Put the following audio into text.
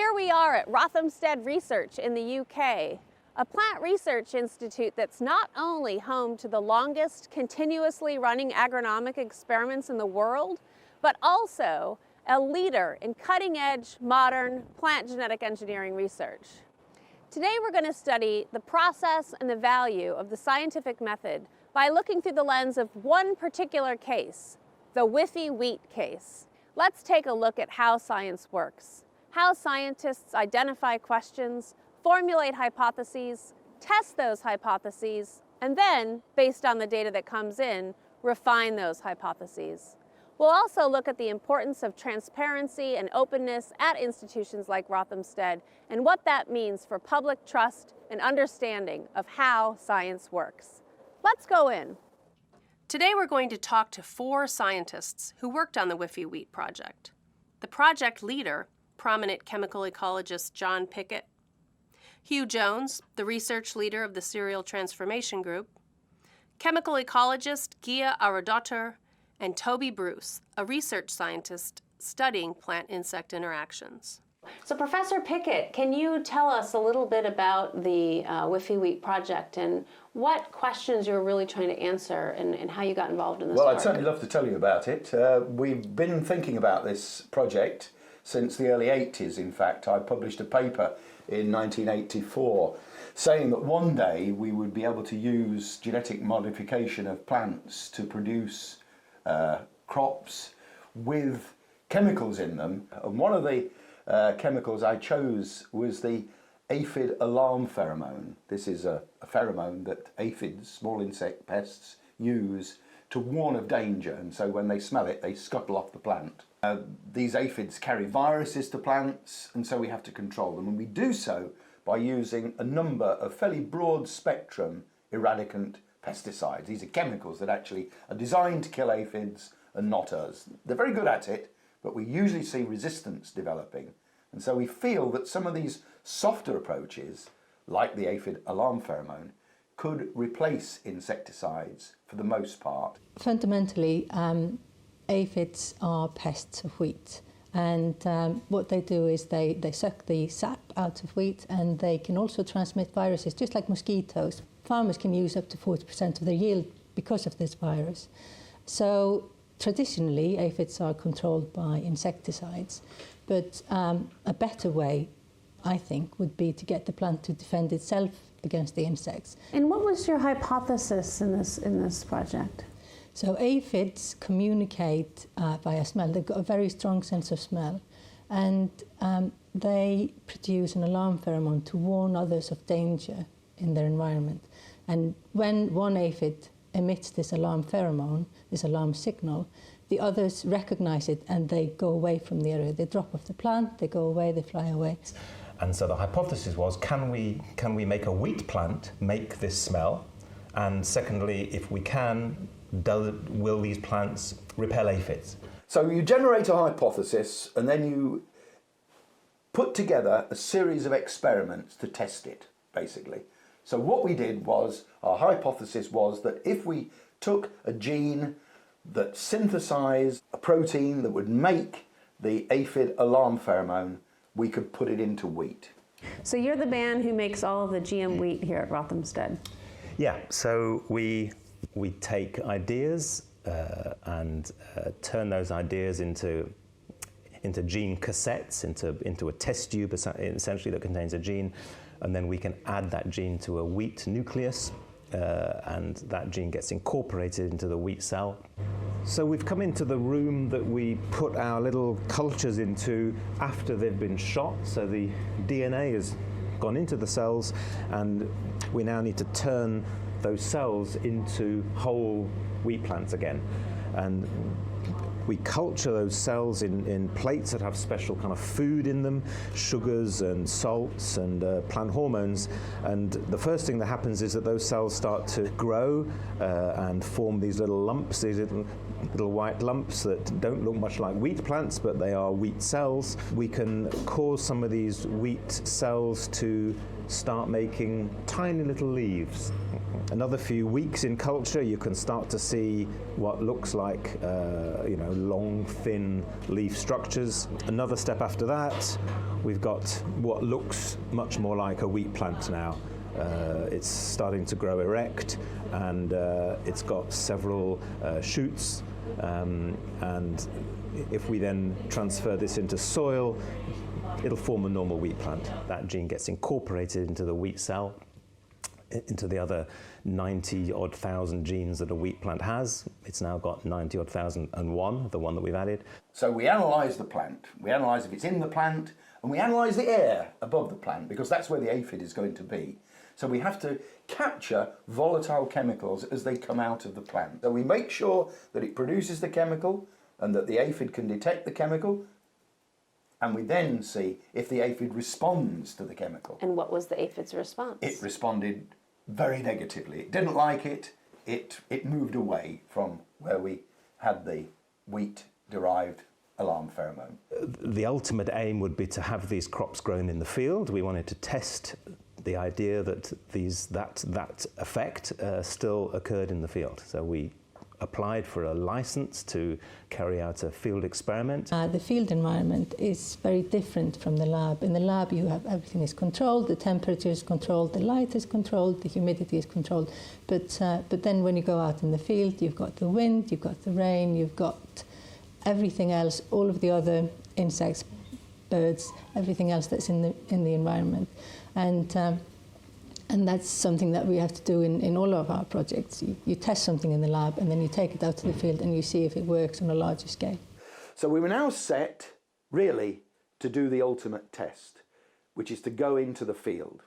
Here we are at Rothamsted Research in the UK, a plant research institute that's not only home to the longest continuously running agronomic experiments in the world, but also a leader in cutting-edge, modern plant genetic engineering research. Today we're going to study the process and the value of the scientific method by looking through the lens of one particular case, the Whiffy wheat case. Let's take a look at how science works, how scientists identify questions, formulate hypotheses, test those hypotheses, and then, based on the data that comes in, refine those hypotheses. We'll also look at the importance of transparency and openness at institutions like Rothamsted and what that means for public trust and understanding of how science works. Let's go in. Today we're going to talk to 4 scientists who worked on the Whiffy wheat project. The project leader, prominent chemical ecologist John Pickett, Hugh Jones, the research leader of the Cereal Transformation Group, chemical ecologist Gia Aradottir, and Toby Bruce, a research scientist studying plant-insect interactions. So Professor Pickett, can you tell us a little bit about the Whiffy wheat project and what questions you're really trying to answer and how you got involved in this work? Well, I'd certainly love to tell you about it. We've been thinking about this project since the early 80s. In fact, I published a paper in 1984 saying that one day we would be able to use genetic modification of plants to produce crops with chemicals in them. And one of the chemicals I chose was the aphid alarm pheromone. This is a pheromone that aphids, small insect pests, use to warn of danger, and so when they smell it they scuttle off the plant. These aphids carry viruses to plants, and so we have to control them, and we do so by using a number of fairly broad spectrum eradicant pesticides. These are chemicals that actually are designed to kill aphids and not us. They're very good at it, but we usually see resistance developing. And so we feel that some of these softer approaches, like the aphid alarm pheromone, could replace insecticides for the most part. Fundamentally, aphids are pests of wheat. And what they do is they suck the sap out of wheat, and they can also transmit viruses, just like mosquitoes. Farmers can use up to 40% of their yield because of this virus. So traditionally, aphids are controlled by insecticides, but a better way, I think, would be to get the plant to defend itself against the insects. And what was your hypothesis in this project? So aphids communicate via smell. They've got a very strong sense of smell, and they produce an alarm pheromone to warn others of danger in their environment. And when one aphid emits this alarm pheromone, this alarm signal, the others recognize it and they go away from the area. They drop off the plant, they go away, they fly away. And so the hypothesis was, can we make a wheat plant make this smell? And secondly, if we can, will these plants repel aphids? So you generate a hypothesis and then you put together a series of experiments to test it, basically. So what we did was, our hypothesis was that if we took a gene that synthesized a protein that would make the aphid alarm pheromone, we could put it into wheat. So you're the man who makes all of the GM wheat here at Rothamsted. Yeah, so we take ideas and turn those ideas into gene cassettes, into a test tube essentially that contains a gene, and then we can add that gene to a wheat nucleus, and that gene gets incorporated into the wheat cell. So we've come into the room that we put our little cultures into after they've been shot, so the DNA has gone into the cells, and we now need to turn those cells into whole wheat plants again. And we culture those cells in plates that have special kind of food in them, sugars and salts and plant hormones. And the first thing that happens is that those cells start to grow and form these little lumps, these little little white lumps that don't look much like wheat plants, but they are wheat cells. We can cause some of these wheat cells to start making tiny little leaves. Another few weeks in culture, you can start to see what looks like, long, thin leaf structures. Another step after that, we've got what looks much more like a wheat plant now. It's starting to grow erect, and it's got several shoots, and if we then transfer this into soil, it'll form a normal wheat plant. That gene gets incorporated into the wheat cell, into the other 90-odd thousand genes that a wheat plant has. It's now got 90-odd thousand and one, the one that we've added. So we analyse the plant, we analyse if it's in the plant, and we analyse the air above the plant, because that's where the aphid is going to be. So we have to capture volatile chemicals as they come out of the plant. So we make sure that it produces the chemical and that the aphid can detect the chemical, and we then see if the aphid responds to the chemical. And what was the aphid's response? It responded very negatively. It didn't like it. It moved away from where we had the wheat-derived alarm pheromone. The ultimate aim would be to have these crops grown in the field. We wanted to test the idea that that effect still occurred in the field. So we applied for a license to carry out a field experiment. The field environment is very different from the lab. In the lab, you have everything is controlled, the temperature is controlled, the light is controlled, the humidity is controlled. But then when you go out in the field, you've got the wind, you've got the rain, you've got everything else, all of the other insects, birds, everything else that's in the environment. And that's something that we have to do in all of our projects. You test something in the lab and then you take it out to the field and you see if it works on a larger scale. So we were now set, really, to do the ultimate test, which is to go into the field.